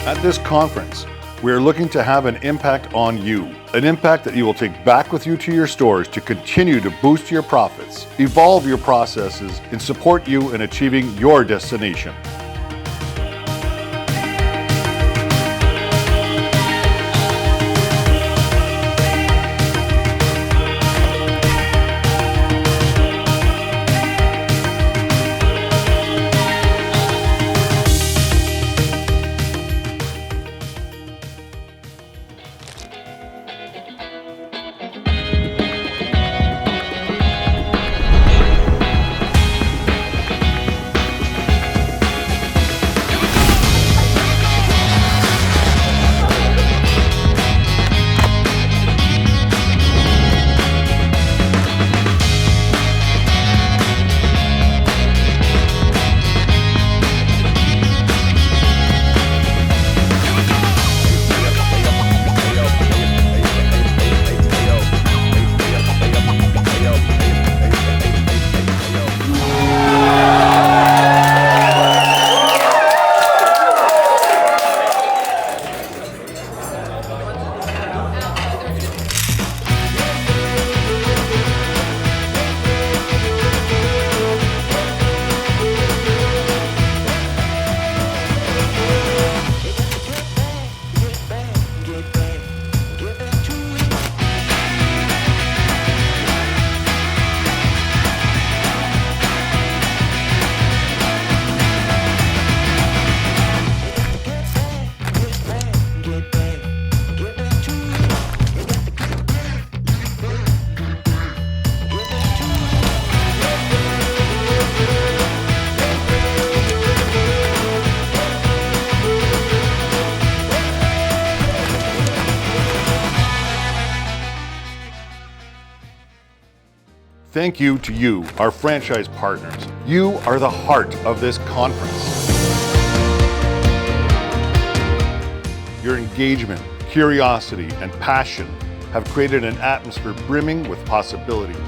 At this conference, we are looking to have an impact on you, an impact that you will take back with you to your stores to continue to boost your profits, evolve your processes, and support you in achieving your destination. Thank you to you, our franchise partners. You are the heart of this conference. Your engagement, curiosity, and passion have created an atmosphere brimming with possibilities.